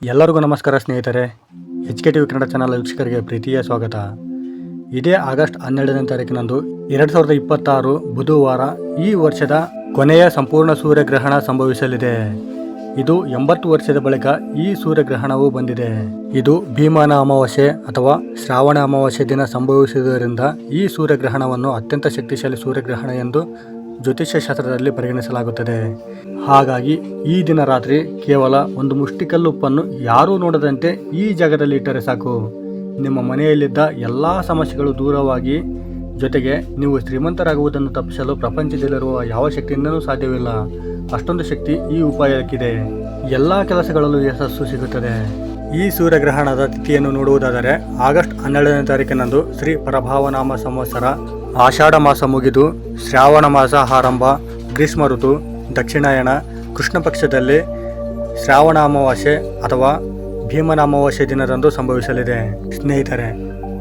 ಎಲ್ಲರಿಗೂ ನಮಸ್ಕಾರ ಸ್ನೇಹಿತರೆ. HK TV ಕನ್ನಡ ಚಾನಲ್ ವೀಕ್ಷಕರಿಗೆ ಪ್ರೀತಿಯ ಸ್ವಾಗತ. ಇದೇ ಆಗಸ್ಟ್ 12ನೇ ತಾರೀಕಿನಂದು 2026 ಬುಧವಾರ ಈ ವರ್ಷದ ಕೊನೆಯ ಸಂಪೂರ್ಣ ಸೂರ್ಯಗ್ರಹಣ ಸಂಭವಿಸಲಿದೆ. ಇದು 80 ವರ್ಷದ ಬಳಿಕ ಈ ಸೂರ್ಯಗ್ರಹಣವು ಬಂದಿದೆ. ಇದು ಭೀಮನ ಅಮಾವಾಸ್ಯೆ ಅಥವಾ ಶ್ರಾವಣ ಅಮಾವಾಸ್ಯೆ ದಿನ ಸಂಭವಿಸುವುದರಿಂದ ಈ ಸೂರ್ಯಗ್ರಹಣವನ್ನು ಅತ್ಯಂತ ಶಕ್ತಿಶಾಲಿ ಸೂರ್ಯಗ್ರಹಣ ಎಂದು ಜ್ಯೋತಿಷ್ಯ ಶಾಸ್ತ್ರದಲ್ಲಿ ಪರಿಗಣಿಸಲಾಗುತ್ತದೆ. ಹಾಗಾಗಿ ಈ ದಿನ ರಾತ್ರಿ ಕೇವಲ ಒಂದು ಮುಷ್ಟಿಕಲ್ಲುಪ್ಪನ್ನು ಯಾರೂ ನೋಡದಂತೆ ಈ ಜಾಗದಲ್ಲಿ ಇಟ್ಟರೆ ಸಾಕು. ನಿಮ್ಮ ಮನೆಯಲ್ಲಿದ್ದ ಎಲ್ಲ ಸಮಸ್ಯೆಗಳು ದೂರವಾಗಿ, ಜೊತೆಗೆ ನೀವು ಶ್ರೀಮಂತರಾಗುವುದನ್ನು ತಪ್ಪಿಸಲು ಪ್ರಪಂಚದಲ್ಲಿರುವ ಯಾವ ಶಕ್ತಿಯಿಂದಲೂ ಸಾಧ್ಯವಿಲ್ಲ. ಅಷ್ಟೊಂದು ಶಕ್ತಿ ಈ ಉಪಾಯಕ್ಕಿದೆ. ಎಲ್ಲ ಕೆಲಸಗಳಲ್ಲೂ ಯಶಸ್ಸು ಸಿಗುತ್ತದೆ. ಈ ಸೂರ್ಯಗ್ರಹಣದ ತಿಥಿಯನ್ನು ನೋಡುವುದಾದರೆ ಆಗಸ್ಟ್ 12ನೇ ತಾರೀಕಿನಂದು ಶ್ರೀ ಪರಭಾವನಾಮ ಸಂವತ್ಸರ ಆಷಾಢ ಮಾಸ ಮುಗಿದು ಶ್ರಾವಣ ಮಾಸ ಆರಂಭ, ಗ್ರೀಷ್ಮ ಋತು, ದಕ್ಷಿಣಾಯಣ, ಕೃಷ್ಣ ಪಕ್ಷದಲ್ಲಿ ಶ್ರಾವಣ ಅಮಾವಾಸ್ಯೆ ಅಥವಾ ಭೀಮನ ಅಮಾವಾಸ್ಯೆ ದಿನದಂದು ಸಂಭವಿಸಲಿದೆ. ಸ್ನೇಹಿತರೆ,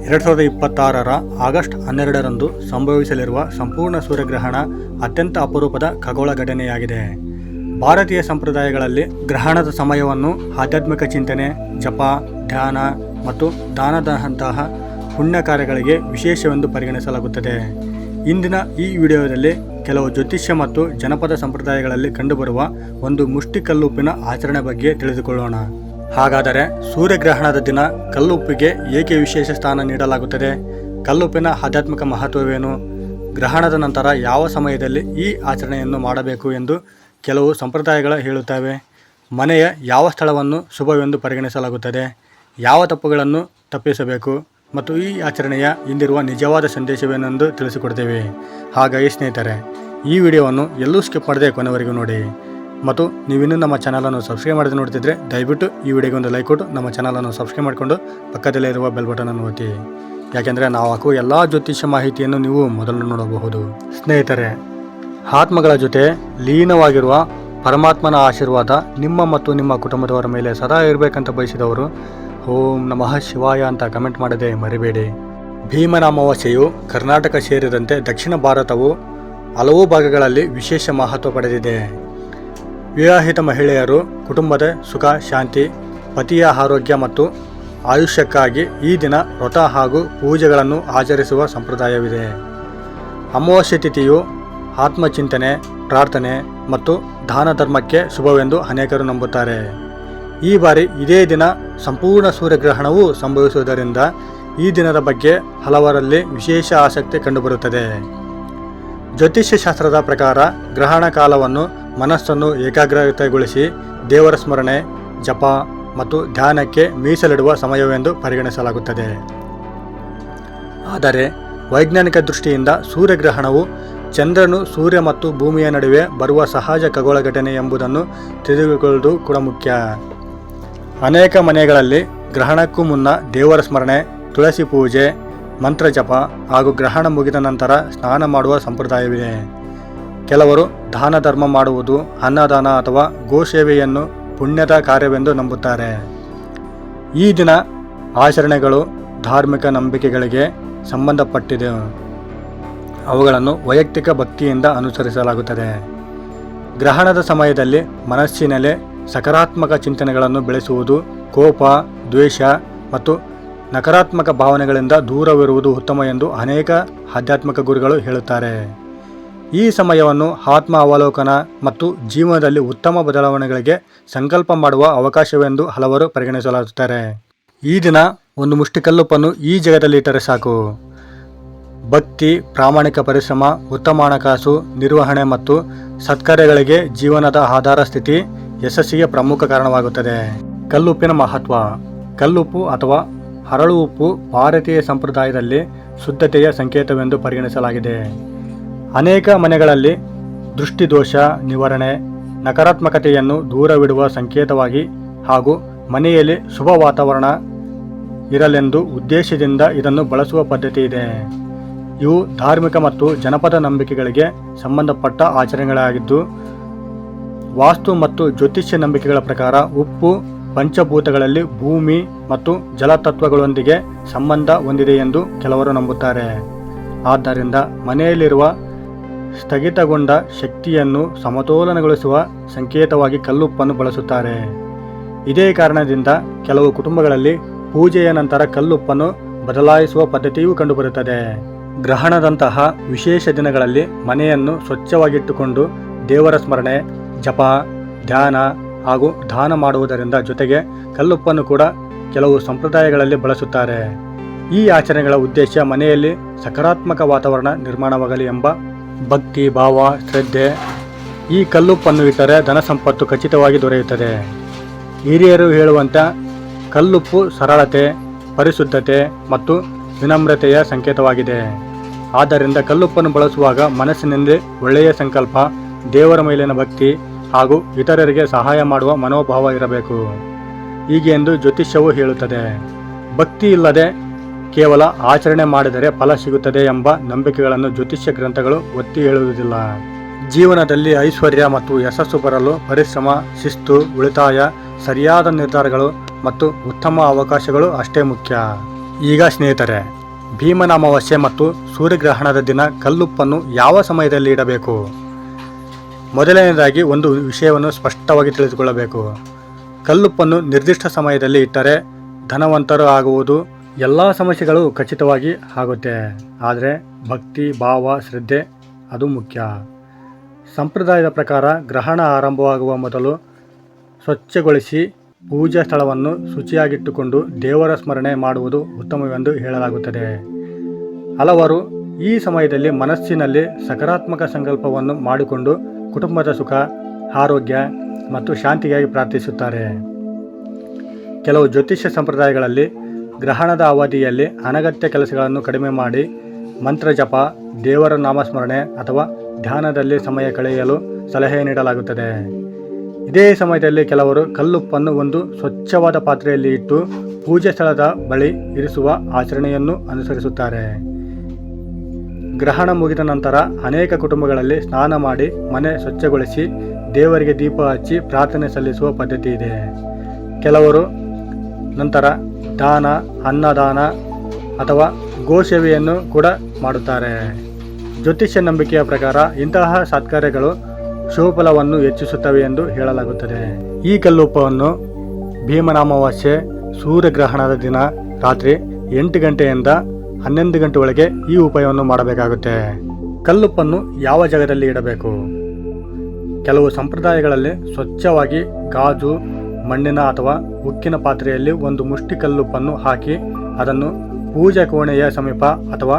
2026ರ ಆಗಸ್ಟ್ 12ರಂದು ಸಂಭವಿಸಲಿರುವ ಸಂಪೂರ್ಣ ಸೂರ್ಯಗ್ರಹಣ ಅತ್ಯಂತ ಅಪರೂಪದ ಖಗೋಳ ಘಟನೆಯಾಗಿದೆ. ಭಾರತೀಯ ಸಂಪ್ರದಾಯಗಳಲ್ಲಿ ಗ್ರಹಣದ ಸಮಯವನ್ನು ಆಧ್ಯಾತ್ಮಿಕ ಚಿಂತನೆ, ಜಪ, ಧ್ಯಾನ ಮತ್ತು ದಾನದಂತಹ ಪುಣ್ಯ ಕಾರ್ಯಗಳಿಗೆ ವಿಶೇಷವೆಂದು ಪರಿಗಣಿಸಲಾಗುತ್ತದೆ. ಇಂದಿನ ಈ ವಿಡಿಯೋದಲ್ಲಿ ಕೆಲವು ಜ್ಯೋತಿಷ್ಯ ಮತ್ತು ಜನಪದ ಸಂಪ್ರದಾಯಗಳಲ್ಲಿ ಕಂಡುಬರುವ ಒಂದು ಮುಷ್ಟಿ ಕಲ್ಲುಪ್ಪಿನ ಆಚರಣೆ ಬಗ್ಗೆ ತಿಳಿದುಕೊಳ್ಳೋಣ. ಹಾಗಾದರೆ ಸೂರ್ಯಗ್ರಹಣದ ದಿನ ಕಲ್ಲುಪ್ಪಿಗೆ ಏಕೆ ವಿಶೇಷ ಸ್ಥಾನ ನೀಡಲಾಗುತ್ತದೆ? ಕಲ್ಲುಪ್ಪಿನ ಆಧ್ಯಾತ್ಮಿಕ ಮಹತ್ವವೇನು? ಗ್ರಹಣದ ನಂತರ ಯಾವ ಸಮಯದಲ್ಲಿ ಈ ಆಚರಣೆಯನ್ನು ಮಾಡಬೇಕು ಎಂದು ಕೆಲವು ಸಂಪ್ರದಾಯಗಳು ಹೇಳುತ್ತವೆ. ಮನೆಯ ಯಾವ ಸ್ಥಳವನ್ನು ಶುಭವೆಂದು ಪರಿಗಣಿಸಲಾಗುತ್ತದೆ? ಯಾವ ತಪ್ಪುಗಳನ್ನು ತಪ್ಪಿಸಬೇಕು ಮತ್ತು ಈ ಆಚರಣೆಯ ಹಿಂದಿರುವ ನಿಜವಾದ ಸಂದೇಶವೇನೆಂದು ತಿಳಿಸಿಕೊಡ್ತೇವೆ. ಹಾಗಾಗಿ ಸ್ನೇಹಿತರೆ, ಈ ವಿಡಿಯೋವನ್ನು ಎಲ್ಲೂ ಸ್ಕಿಪ್ ಮಾಡದೆ ಕೊನೆವರೆಗೂ ನೋಡಿ. ಮತ್ತು ನೀವಿನ್ನೂ ನಮ್ಮ ಚಾನಲನ್ನು ಸಬ್ಸ್ಕ್ರೈಬ್ ಮಾಡದೆ ನೋಡ್ತಿದ್ರೆ ದಯವಿಟ್ಟು ಈ ವಿಡಿಯೋಗೆ ಒಂದು ಲೈಕ್ ಕೊಟ್ಟು ನಮ್ಮ ಚಾನಲನ್ನು ಸಬ್ಸ್ಕ್ರೈಬ್ ಮಾಡಿಕೊಂಡು ಪಕ್ಕದಲ್ಲೇ ಇರುವ ಬೆಲ್ ಬಟನನ್ನು ಒತ್ತಿ. ಯಾಕೆಂದರೆ ನಾವು ಹಾಕುವ ಎಲ್ಲ ಜ್ಯೋತಿಷ್ಯ ಮಾಹಿತಿಯನ್ನು ನೀವು ಮೊದಲು ನೋಡಬಹುದು. ಸ್ನೇಹಿತರೆ, ಆತ್ಮಗಳ ಜೊತೆ ಲೀನವಾಗಿರುವ ಪರಮಾತ್ಮನ ಆಶೀರ್ವಾದ ನಿಮ್ಮ ಮತ್ತು ನಿಮ್ಮ ಕುಟುಂಬದವರ ಮೇಲೆ ಸದಾ ಇರಬೇಕಂತ ಬಯಸಿದವರು ಓಂ ನಮಃ ಶಿವಾಯ ಅಂತ ಕಮೆಂಟ್ ಮಾಡದೆ ಮರಿಬೇಡಿ. ಭೀಮನ ಅಮಾವಾಸ್ಯೆಯು ಕರ್ನಾಟಕ ಸೇರಿದಂತೆ ದಕ್ಷಿಣ ಭಾರತವು ಹಲವು ಭಾಗಗಳಲ್ಲಿ ವಿಶೇಷ ಮಹತ್ವ ಪಡೆದಿದೆ. ವಿವಾಹಿತ ಮಹಿಳೆಯರು ಕುಟುಂಬದ ಸುಖ ಶಾಂತಿ, ಪತಿಯ ಆರೋಗ್ಯ ಮತ್ತು ಆಯುಷ್ಯಕ್ಕಾಗಿ ಈ ದಿನ ವ್ರತ ಹಾಗೂ ಪೂಜೆಗಳನ್ನು ಆಚರಿಸುವ ಸಂಪ್ರದಾಯವಿದೆ. ಅಮಾವಾಸ್ಯೆ ತಿಥಿಯು ಆತ್ಮಚಿಂತನೆ, ಪ್ರಾರ್ಥನೆ ಮತ್ತು ದಾನ ಧರ್ಮಕ್ಕೆ ಶುಭವೆಂದು ಅನೇಕರು ನಂಬುತ್ತಾರೆ. ಈ ಬಾರಿ ಇದೇ ದಿನ ಸಂಪೂರ್ಣ ಸೂರ್ಯಗ್ರಹಣವು ಸಂಭವಿಸುವುದರಿಂದ ಈ ದಿನದ ಬಗ್ಗೆ ಹಲವರಲ್ಲಿ ವಿಶೇಷ ಆಸಕ್ತಿ ಕಂಡುಬರುತ್ತದೆ. ಜ್ಯೋತಿಷ್ಯ ಶಾಸ್ತ್ರದ ಪ್ರಕಾರ ಗ್ರಹಣ ಕಾಲವನ್ನು ಮನಸ್ಸನ್ನು ಏಕಾಗ್ರತೆಗೊಳಿಸಿ ದೇವರ ಸ್ಮರಣೆ, ಜಪ ಮತ್ತು ಧ್ಯಾನಕ್ಕೆ ಮೀಸಲಿಡುವ ಸಮಯವೆಂದು ಪರಿಗಣಿಸಲಾಗುತ್ತದೆ. ಆದರೆ ವೈಜ್ಞಾನಿಕ ದೃಷ್ಟಿಯಿಂದ ಸೂರ್ಯಗ್ರಹಣವು ಚಂದ್ರನು ಸೂರ್ಯ ಮತ್ತು ಭೂಮಿಯ ನಡುವೆ ಬರುವ ಸಹಜ ಖಗೋಳ ಘಟನೆ ಎಂಬುದನ್ನು ತಿಳಿದುಕೊಳ್ಳುವುದು ಕೂಡ ಮುಖ್ಯ. ಅನೇಕ ಮನೆಗಳಲ್ಲಿ ಗ್ರಹಣಕ್ಕೂ ಮುನ್ನ ದೇವರ ಸ್ಮರಣೆ, ತುಳಸಿ ಪೂಜೆ, ಮಂತ್ರ ಜಪ ಹಾಗೂ ಗ್ರಹಣ ಮುಗಿದ ನಂತರ ಸ್ನಾನ ಮಾಡುವ ಸಂಪ್ರದಾಯವಿದೆ. ಕೆಲವರು ದಾನ ಧರ್ಮ ಮಾಡುವುದು, ಅನ್ನದಾನ ಅಥವಾ ಗೋಸೇವೆಯನ್ನು ಪುಣ್ಯದ ಕಾರ್ಯವೆಂದು ನಂಬುತ್ತಾರೆ. ಈ ದಿನ ಆಚರಣೆಗಳು ಧಾರ್ಮಿಕ ನಂಬಿಕೆಗಳಿಗೆ ಸಂಬಂಧಪಟ್ಟಿದೆ. ಅವುಗಳನ್ನು ವೈಯಕ್ತಿಕ ಭಕ್ತಿಯಿಂದ ಅನುಸರಿಸಲಾಗುತ್ತದೆ. ಗ್ರಹಣದ ಸಮಯದಲ್ಲಿ ಮನಸ್ಸಿನಲ್ಲಿ ಸಕಾರಾತ್ಮಕ ಚಿಂತನೆಗಳನ್ನು ಬೆಳೆಸುವುದು, ಕೋಪ, ದ್ವೇಷ ಮತ್ತು ನಕಾರಾತ್ಮಕ ಭಾವನೆಗಳಿಂದ ದೂರವಿರುವುದು ಉತ್ತಮ ಎಂದು ಅನೇಕ ಆಧ್ಯಾತ್ಮಿಕ ಗುರುಗಳು ಹೇಳುತ್ತಾರೆ. ಈ ಸಮಯವನ್ನು ಆತ್ಮ ಅವಲೋಕನ ಮತ್ತು ಜೀವನದಲ್ಲಿ ಉತ್ತಮ ಬದಲಾವಣೆಗಳಿಗೆ ಸಂಕಲ್ಪ ಮಾಡುವ ಅವಕಾಶವೆಂದು ಹಲವರು ಪರಿಗಣಿಸಲಾಗುತ್ತಾರೆ. ಈ ದಿನ ಒಂದು ಮುಷ್ಟಿ ಕಲ್ಲುಪ್ಪನ್ನು ಈ ಜಾಗದಲ್ಲಿ ಇಟ್ಟರೆ ಸಾಕು. ಭಕ್ತಿ, ಪ್ರಾಮಾಣಿಕ ಪರಿಶ್ರಮ, ಉತ್ತಮ ಹಣಕಾಸು ನಿರ್ವಹಣೆ ಮತ್ತು ಸತ್ಕಾರ್ಯಗಳಿಗೆ ಜೀವನದ ಆಧಾರ ಸ್ಥಿತಿ ಯಶಸ್ಸಿಗೆ ಪ್ರಮುಖ ಕಾರಣವಾಗುತ್ತದೆ. ಕಲ್ಲುಪ್ಪಿನ ಮಹತ್ವ. ಕಲ್ಲುಪ್ಪು ಅಥವಾ ಹರಳು ಉಪ್ಪು ಭಾರತೀಯ ಸಂಪ್ರದಾಯದಲ್ಲಿ ಶುದ್ಧತೆಯ ಸಂಕೇತವೆಂದು ಪರಿಗಣಿಸಲಾಗಿದೆ. ಅನೇಕ ಮನೆಗಳಲ್ಲಿ ದೃಷ್ಟಿದೋಷ ನಿವಾರಣೆ, ನಕಾರಾತ್ಮಕತೆಯನ್ನು ದೂರವಿಡುವ ಸಂಕೇತವಾಗಿ ಹಾಗೂ ಮನೆಯಲ್ಲಿ ಶುಭ ವಾತಾವರಣ ಇರಲೆಂದು ಉದ್ದೇಶದಿಂದ ಇದನ್ನು ಬಳಸುವ ಪದ್ಧತಿ ಇದೆ. ಇವು ಧಾರ್ಮಿಕ ಮತ್ತು ಜನಪದ ನಂಬಿಕೆಗಳಿಗೆ ಸಂಬಂಧಪಟ್ಟ ಆಚರಣೆಗಳಾಗಿದ್ದು, ವಾಸ್ತು ಮತ್ತು ಜ್ಯೋತಿಷ್ಯ ನಂಬಿಕೆಗಳ ಪ್ರಕಾರ ಉಪ್ಪು ಪಂಚಭೂತಗಳಲ್ಲಿ ಭೂಮಿ ಮತ್ತು ಜಲತತ್ವಗಳೊಂದಿಗೆ ಸಂಬಂಧ ಹೊಂದಿದೆ ಎಂದು ಕೆಲವರು ನಂಬುತ್ತಾರೆ. ಆದ್ದರಿಂದ ಮನೆಯಲ್ಲಿರುವ ಸ್ಥಗಿತಗೊಂಡ ಶಕ್ತಿಯನ್ನು ಸಮತೋಲನಗೊಳಿಸುವ ಸಂಕೇತವಾಗಿ ಕಲ್ಲುಪ್ಪನ್ನು ಬಳಸುತ್ತಾರೆ. ಇದೇ ಕಾರಣದಿಂದ ಕೆಲವು ಕುಟುಂಬಗಳಲ್ಲಿ ಪೂಜೆಯ ನಂತರ ಕಲ್ಲುಪ್ಪನ್ನು ಬದಲಾಯಿಸುವ ಪದ್ಧತಿಯೂ ಕಂಡುಬರುತ್ತದೆ. ಗ್ರಹಣದಂತಹ ವಿಶೇಷ ದಿನಗಳಲ್ಲಿ ಮನೆಯನ್ನು ಸ್ವಚ್ಛವಾಗಿಟ್ಟುಕೊಂಡು ದೇವರ ಸ್ಮರಣೆ, ಜಪ, ಧ್ಯಾನ ಹಾಗೂ ದಾನ ಮಾಡುವುದರಿಂದ ಜೊತೆಗೆ ಕಲ್ಲುಪ್ಪನ್ನು ಕೂಡ ಕೆಲವು ಸಂಪ್ರದಾಯಗಳಲ್ಲಿ ಬಳಸುತ್ತಾರೆ. ಈ ಆಚರಣೆಗಳ ಉದ್ದೇಶ ಮನೆಯಲ್ಲಿ ಸಕಾರಾತ್ಮಕ ವಾತಾವರಣ ನಿರ್ಮಾಣವಾಗಲಿ ಎಂಬ ಭಕ್ತಿ ಭಾವ, ಶ್ರದ್ಧೆ. ಈ ಕಲ್ಲುಪ್ಪನ್ನು ಇಟ್ಟರೆ ಧನ ಸಂಪತ್ತು ಖಚಿತವಾಗಿ ದೊರೆಯುತ್ತದೆ. ಹಿರಿಯರು ಹೇಳುವಂತೆ ಕಲ್ಲುಪ್ಪು ಸರಳತೆ, ಪರಿಶುದ್ಧತೆ ಮತ್ತು ವಿನಮ್ರತೆಯ ಸಂಕೇತವಾಗಿದೆ. ಆದ್ದರಿಂದ ಕಲ್ಲುಪ್ಪನ್ನು ಬಳಸುವಾಗ ಮನಸ್ಸಿನಲ್ಲಿ ಒಳ್ಳೆಯ ಸಂಕಲ್ಪ, ದೇವರ ಮೇಲಿನ ಭಕ್ತಿ ಹಾಗೂ ಇತರರಿಗೆ ಸಹಾಯ ಮಾಡುವ ಮನೋಭಾವ ಇರಬೇಕು. ಹೀಗೆ ಎಂದು ಜ್ಯೋತಿಷ್ಯವು ಹೇಳುತ್ತದೆ. ಭಕ್ತಿ ಇಲ್ಲದೆ ಕೇವಲ ಆಚರಣೆ ಮಾಡಿದರೆ ಫಲ ಸಿಗುತ್ತದೆ ಎಂಬ ನಂಬಿಕೆಗಳನ್ನು ಜ್ಯೋತಿಷ್ಯ ಗ್ರಂಥಗಳು ಒತ್ತಿ ಹೇಳುವುದಿಲ್ಲ. ಜೀವನದಲ್ಲಿ ಐಶ್ವರ್ಯ ಮತ್ತು ಯಶಸ್ಸು ಬರಲು ಪರಿಶ್ರಮ, ಶಿಸ್ತು, ಉಳಿತಾಯ, ಸರಿಯಾದ ನಿರ್ಧಾರಗಳು ಮತ್ತು ಉತ್ತಮ ಅವಕಾಶಗಳು ಅಷ್ಟೇ ಮುಖ್ಯ. ಈಗ ಸ್ನೇಹಿತರೆ, ಭೀಮನ ಅಮಾವಾಸ್ಯೆ ಮತ್ತು ಸೂರ್ಯಗ್ರಹಣದ ದಿನ ಕಲ್ಲುಪ್ಪನ್ನು ಯಾವ ಸಮಯದಲ್ಲಿ ಇಡಬೇಕು? ಮೊದಲನೆಯದಾಗಿ ಒಂದು ವಿಷಯವನ್ನು ಸ್ಪಷ್ಟವಾಗಿ ತಿಳಿದುಕೊಳ್ಳಬೇಕು. ಕಲ್ಲುಪ್ಪನ್ನು ನಿರ್ದಿಷ್ಟ ಸಮಯದಲ್ಲಿ ಇಟ್ಟರೆ ಧನವಂತರು ಆಗುವುದು, ಎಲ್ಲ ಸಮಸ್ಯೆಗಳು ಖಚಿತವಾಗಿ ಆಗುತ್ತೆ. ಆದರೆ ಭಕ್ತಿ, ಭಾವ, ಶ್ರದ್ಧೆ ಅದು ಮುಖ್ಯ. ಸಂಪ್ರದಾಯದ ಪ್ರಕಾರ ಗ್ರಹಣ ಆರಂಭವಾಗುವ ಮೊದಲು ಸ್ವಚ್ಛಗೊಳಿಸಿ ಪೂಜಾ ಸ್ಥಳವನ್ನು ಶುಚಿಯಾಗಿಟ್ಟುಕೊಂಡು ದೇವರ ಸ್ಮರಣೆ ಮಾಡುವುದು ಉತ್ತಮವೆಂದು ಹೇಳಲಾಗುತ್ತದೆ. ಹಲವರು ಈ ಸಮಯದಲ್ಲಿ ಮನಸ್ಸಿನಲ್ಲಿ ಸಕಾರಾತ್ಮಕ ಸಂಕಲ್ಪವನ್ನು ಮಾಡಿಕೊಂಡು ಕುಟುಂಬದ ಸುಖ, ಆರೋಗ್ಯ ಮತ್ತು ಶಾಂತಿಗಾಗಿ ಪ್ರಾರ್ಥಿಸುತ್ತಾರೆ. ಕೆಲವು ಜ್ಯೋತಿಷ್ಯ ಸಂಪ್ರದಾಯಗಳಲ್ಲಿ ಗ್ರಹಣದ ಅವಧಿಯಲ್ಲಿ ಅನಗತ್ಯ ಕೆಲಸಗಳನ್ನು ಕಡಿಮೆ ಮಾಡಿ ಮಂತ್ರ ಜಪ, ದೇವರ ನಾಮಸ್ಮರಣೆ ಅಥವಾ ಧ್ಯಾನದಲ್ಲಿ ಸಮಯ ಕಳೆಯಲು ಸಲಹೆ ನೀಡಲಾಗುತ್ತದೆ. ಇದೇ ಸಮಯದಲ್ಲಿ ಕೆಲವರು ಕಲ್ಲುಪ್ಪನ್ನು ಒಂದು ಸ್ವಚ್ಛವಾದ ಪಾತ್ರೆಯಲ್ಲಿ ಇಟ್ಟು ಪೂಜೆ ಸ್ಥಳದ ಬಳಿ ಇರಿಸುವ ಆಚರಣೆಯನ್ನು ಅನುಸರಿಸುತ್ತಾರೆ. ಗ್ರಹಣ ಮುಗಿದ ನಂತರ ಅನೇಕ ಕುಟುಂಬಗಳಲ್ಲಿ ಸ್ನಾನ ಮಾಡಿ ಮನೆ ಸ್ವಚ್ಛಗೊಳಿಸಿ ದೇವರಿಗೆ ದೀಪ ಹಚ್ಚಿ ಪ್ರಾರ್ಥನೆ ಸಲ್ಲಿಸುವ ಪದ್ಧತಿ ಇದೆ. ಕೆಲವರು ನಂತರ ದಾನ, ಅನ್ನದಾನ ಅಥವಾ ಗೋಸೇವೆಯನ್ನು ಕೂಡ ಮಾಡುತ್ತಾರೆ. ಜ್ಯೋತಿಷ್ಯ ನಂಬಿಕೆಯ ಪ್ರಕಾರ ಇಂತಹ ಸತ್ಕಾರ್ಯಗಳು ಶುಭಫಲವನ್ನು ಹೆಚ್ಚಿಸುತ್ತವೆ ಎಂದು ಹೇಳಲಾಗುತ್ತದೆ. ಈ ಕಲ್ಲುಪ್ಪವನ್ನು ಭೀಮನ ಅಮಾವಾಸ್ಯೆ ಸೂರ್ಯಗ್ರಹಣದ ದಿನ ರಾತ್ರಿ 8 ಗಂಟೆಯಿಂದ 11 ಗಂಟೆ ಒಳಗೆ ಈ ಉಪಾಯವನ್ನು ಮಾಡಬೇಕಾಗುತ್ತೆ. ಕಲ್ಲುಪ್ಪನ್ನು ಯಾವ ಜಾಗದಲ್ಲಿ ಇಡಬೇಕು? ಕೆಲವು ಸಂಪ್ರದಾಯಗಳಲ್ಲಿ ಸ್ವಚ್ಛವಾಗಿ ಗಾಜು, ಮಣ್ಣಿನ ಅಥವಾ ಉಕ್ಕಿನ ಪಾತ್ರೆಯಲ್ಲಿ ಒಂದು ಮುಷ್ಟಿ ಕಲ್ಲುಪ್ಪನ್ನು ಹಾಕಿ ಅದನ್ನು ಪೂಜಾ ಕೋಣೆಯ ಸಮೀಪ ಅಥವಾ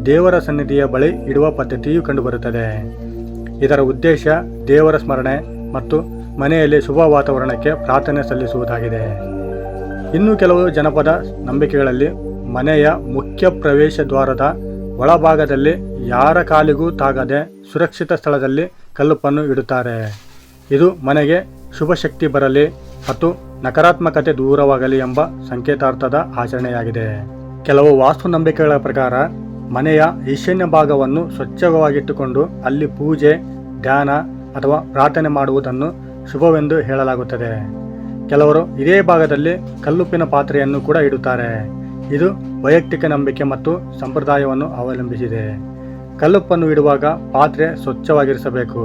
ದೇವರ ಸನ್ನಿಧಿಯ ಬಳಿ ಇಡುವ ಪದ್ಧತಿಯು ಕಂಡುಬರುತ್ತದೆ. ಇದರ ಉದ್ದೇಶ ದೇವರ ಸ್ಮರಣೆ ಮತ್ತು ಮನೆಯಲ್ಲಿ ಶುಭ ವಾತಾವರಣಕ್ಕೆ ಪ್ರಾರ್ಥನೆ ಸಲ್ಲಿಸುವುದಾಗಿದೆ. ಇನ್ನು ಕೆಲವು ಜನಪದ ನಂಬಿಕೆಗಳಲ್ಲಿ ಮನೆಯ ಮುಖ್ಯ ಪ್ರವೇಶ ದ್ವಾರದ ಒಳಭಾಗದಲ್ಲಿ ಯಾರ ಕಾಲಿಗೂ ತಾಗದೆ ಸುರಕ್ಷಿತ ಸ್ಥಳದಲ್ಲಿ ಕಲ್ಲುಪ್ಪನ್ನು ಇಡುತ್ತಾರೆ. ಇದು ಮನೆಗೆ ಶುಭ ಶಕ್ತಿ ಬರಲಿ ಮತ್ತು ನಕಾರಾತ್ಮಕತೆ ದೂರವಾಗಲಿ ಎಂಬ ಸಂಕೇತಾರ್ಥದ ಆಚರಣೆಯಾಗಿದೆ. ಕೆಲವು ವಾಸ್ತು ನಂಬಿಕೆಗಳ ಪ್ರಕಾರ ಮನೆಯ ಈಶಾನ್ಯ ಭಾಗವನ್ನು ಸ್ವಚ್ಛವಾಗಿಟ್ಟುಕೊಂಡು ಅಲ್ಲಿ ಪೂಜೆ, ಧ್ಯಾನ ಅಥವಾ ಪ್ರಾರ್ಥನೆ ಮಾಡುವುದನ್ನು ಶುಭವೆಂದು ಹೇಳಲಾಗುತ್ತದೆ. ಕೆಲವರು ಇದೇ ಭಾಗದಲ್ಲಿ ಕಲ್ಲುಪ್ಪಿನ ಪಾತ್ರೆಯನ್ನು ಕೂಡ ಇಡುತ್ತಾರೆ. ಇದು ವೈಯಕ್ತಿಕ ನಂಬಿಕೆ ಮತ್ತು ಸಂಪ್ರದಾಯವನ್ನು ಅವಲಂಬಿಸಿದೆ. ಕಲ್ಲುಪ್ಪನ್ನು ಇಡುವಾಗ ಪಾತ್ರೆ ಸ್ವಚ್ಛವಾಗಿರಿಸಬೇಕು.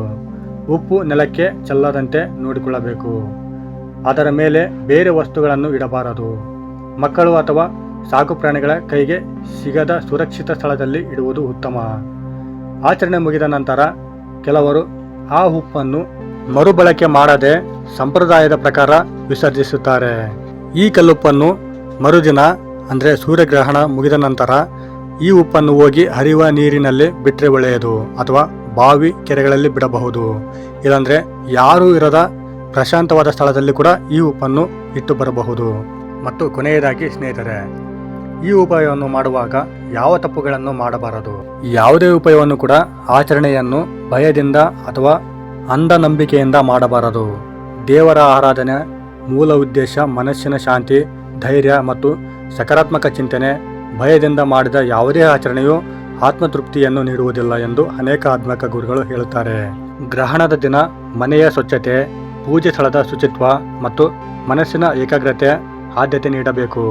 ಉಪ್ಪು ನೆಲಕ್ಕೆ ಚೆಲ್ಲದಂತೆ ನೋಡಿಕೊಳ್ಳಬೇಕು. ಅದರ ಮೇಲೆ ಬೇರೆ ವಸ್ತುಗಳನ್ನು ಇಡಬಾರದು. ಮಕ್ಕಳು ಅಥವಾ ಸಾಕು ಪ್ರಾಣಿಗಳ ಕೈಗೆ ಸಿಗದ ಸುರಕ್ಷಿತ ಸ್ಥಳದಲ್ಲಿ ಇಡುವುದು ಉತ್ತಮ. ಆಚರಣೆ ಮುಗಿದ ನಂತರ ಕೆಲವರು ಆ ಉಪ್ಪನ್ನು ಮರುಬಳಕೆ ಮಾಡದೆ ಸಂಪ್ರದಾಯದ ಪ್ರಕಾರ ವಿಸರ್ಜಿಸುತ್ತಾರೆ. ಈ ಕಲ್ಲುಪ್ಪನ್ನು ಮರುದಿನ ಅಂದರೆ ಸೂರ್ಯಗ್ರಹಣ ಮುಗಿದ ನಂತರ ಈ ಉಪ್ಪನ್ನು ಹೋಗಿ ಹರಿಯುವ ನೀರಿನಲ್ಲಿ ಬಿಟ್ಟರೆ ಒಳ್ಳೆಯದು, ಅಥವಾ ಬಾವಿ, ಕೆರೆಗಳಲ್ಲಿ ಬಿಡಬಹುದು. ಇಲ್ಲಾಂದರೆ ಯಾರೂ ಇರದ ಪ್ರಶಾಂತವಾದ ಸ್ಥಳದಲ್ಲಿ ಕೂಡ ಈ ಉಪ್ಪನ್ನು ಇಟ್ಟು ಬರಬಹುದು. ಮತ್ತು ಕೊನೆಯದಾಗಿ ಸ್ನೇಹಿತರೆ, ಈ ಉಪಾಯವನ್ನು ಮಾಡುವಾಗ ಯಾವ ತಪ್ಪುಗಳನ್ನು ಮಾಡಬಾರದು. ಯಾವುದೇ ಉಪಾಯವನ್ನು ಕೂಡ ಆಚರಣೆಯನ್ನು ಭಯದಿಂದ ಅಥವಾ ಅಂಧನಂಬಿಕೆಯಿಂದ ಮಾಡಬಾರದು. ದೇವರ ಆರಾಧನೆ ಮೂಲ ಉದ್ದೇಶ ಮನಸ್ಸಿನ ಶಾಂತಿ, ಧೈರ್ಯ ಮತ್ತು ಸಕಾರಾತ್ಮಕ ಚಿಂತನೆ. ಭಯದಿಂದ ಮಾಡಿದ ಯಾವುದೇ ಆಚರಣೆಯು ಆತ್ಮತೃಪ್ತಿಯನ್ನು ನೀಡುವುದಿಲ್ಲ ಎಂದು ಅನೇಕ ಆಧ್ಯಾತ್ಮಿಕ ಗುರುಗಳು ಹೇಳುತ್ತಾರೆ. ಗ್ರಹಣದ ದಿನ ಮನೆಯ ಸ್ವಚ್ಛತೆ, ಪೂಜೆ ಸ್ಥಳದ ಶುಚಿತ್ವ ಮತ್ತು ಮನಸ್ಸಿನ ಏಕಾಗ್ರತೆ ಆದ್ಯತೆ ನೀಡಬೇಕು.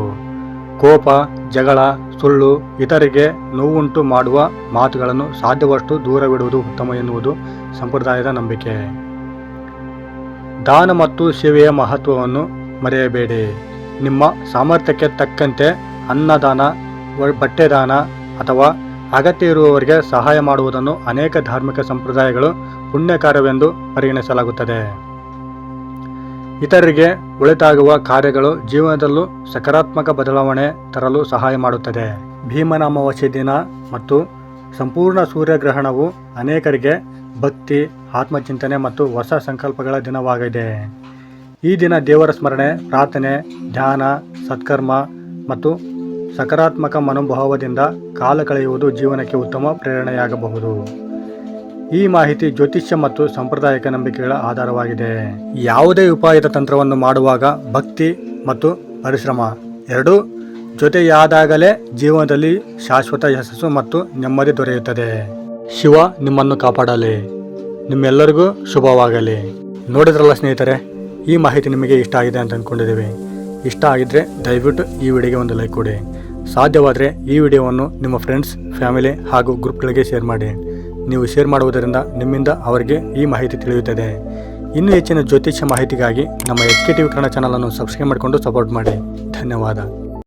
ಕೋಪ, ಜಗಳ, ಸುಳ್ಳು, ಇತರಿಗೆ ನೋವುಂಟು ಮಾಡುವ ಮಾತುಗಳನ್ನು ಸಾಧ್ಯವಷ್ಟು ದೂರವಿಡುವುದು ಉತ್ತಮ ಎನ್ನುವುದು ಸಂಪ್ರದಾಯದ ನಂಬಿಕೆ. ದಾನ ಮತ್ತು ಸೇವೆಯ ಮಹತ್ವವನ್ನು ಮರೆಯಬೇಡಿ. ನಿಮ್ಮ ಸಾಮರ್ಥ್ಯಕ್ಕೆ ತಕ್ಕಂತೆ ಅನ್ನದಾನ, ಬಟ್ಟೆದಾನ ಅಥವಾ ಅಗತ್ಯ ಇರುವವರಿಗೆ ಸಹಾಯ ಮಾಡುವುದನ್ನು ಅನೇಕ ಧಾರ್ಮಿಕ ಸಂಪ್ರದಾಯಗಳು ಪುಣ್ಯ ಕಾರ್ಯವೆಂದು ಪರಿಗಣಿಸಲಾಗುತ್ತದೆ. ಇತರರಿಗೆ ಒಳಿತಾಗುವ ಕಾರ್ಯಗಳು ಜೀವನದಲ್ಲೂ ಸಕಾರಾತ್ಮಕ ಬದಲಾವಣೆ ತರಲು ಸಹಾಯ ಮಾಡುತ್ತದೆ. ಭೀಮನಾಮಾವಾಸ್ಯೆ ದಿನ ಮತ್ತು ಸಂಪೂರ್ಣ ಸೂರ್ಯಗ್ರಹಣವು ಅನೇಕರಿಗೆ ಭಕ್ತಿ, ಆತ್ಮಚಿಂತನೆ ಮತ್ತು ಹೊಸ ಸಂಕಲ್ಪಗಳ ದಿನವಾಗಿದೆ. ಈ ದಿನ ದೇವರ ಸ್ಮರಣೆ, ಪ್ರಾರ್ಥನೆ, ಧ್ಯಾನ, ಸತ್ಕರ್ಮ ಮತ್ತು ಸಕಾರಾತ್ಮಕ ಮನೋಭಾವದಿಂದ ಕಾಲ ಕಳೆಯುವುದು ಜೀವನಕ್ಕೆ ಉತ್ತಮ ಪ್ರೇರಣೆಯಾಗಬಹುದು. ಈ ಮಾಹಿತಿ ಜ್ಯೋತಿಷ್ಯ ಮತ್ತು ಸಾಂಪ್ರದಾಯಿಕ ನಂಬಿಕೆಗಳ ಆಧಾರವಾಗಿದೆ. ಯಾವುದೇ ಉಪಾಯದ ತಂತ್ರವನ್ನು ಮಾಡುವಾಗ ಭಕ್ತಿ ಮತ್ತು ಪರಿಶ್ರಮ ಎರಡೂ ಜೊತೆಯಾದಾಗಲೇ ಜೀವನದಲ್ಲಿ ಶಾಶ್ವತ ಯಶಸ್ಸು ಮತ್ತು ನೆಮ್ಮದಿ ದೊರೆಯುತ್ತದೆ. ಶಿವ ನಿಮ್ಮನ್ನು ಕಾಪಾಡಲಿ. ನಿಮ್ಮೆಲ್ಲರಿಗೂ ಶುಭವಾಗಲಿ. ನೋಡಿದ್ರಲ್ಲ ಸ್ನೇಹಿತರೆ, ಈ ಮಾಹಿತಿ ನಿಮಗೆ ಇಷ್ಟ ಆಗಿದೆ ಅಂತ ಅಂದ್ಕೊಂಡಿದ್ದೀವಿ. ಇಷ್ಟ ಆಗಿದ್ದರೆ ದಯವಿಟ್ಟು ಈ ವಿಡಿಯೋಗೆ ಒಂದು ಲೈಕ್ ಕೊಡಿ. ಸಾಧ್ಯವಾದರೆ ಈ ವಿಡಿಯೋವನ್ನು ನಿಮ್ಮ ಫ್ರೆಂಡ್ಸ್, ಫ್ಯಾಮಿಲಿ ಹಾಗೂ ಗ್ರೂಪ್ಗಳಿಗೆ ಶೇರ್ ಮಾಡಿ. ನೀವು ಶೇರ್ ಮಾಡುವುದರಿಂದ ನಿಮ್ಮಿಂದ ಅವರಿಗೆ ಈ ಮಾಹಿತಿ ತಿಳಿಯುತ್ತದೆ. ಇನ್ನೂ ಹೆಚ್ಚಿನ ಜ್ಯೋತಿಷ್ಯ ಮಾಹಿತಿಗಾಗಿ ನಮ್ಮ HK TV ಕನ್ನಡ ಚಾನಲನ್ನು ಸಬ್ಸ್ಕ್ರೈಬ್ ಮಾಡಿಕೊಂಡು ಸಪೋರ್ಟ್ ಮಾಡಿ. ಧನ್ಯವಾದ.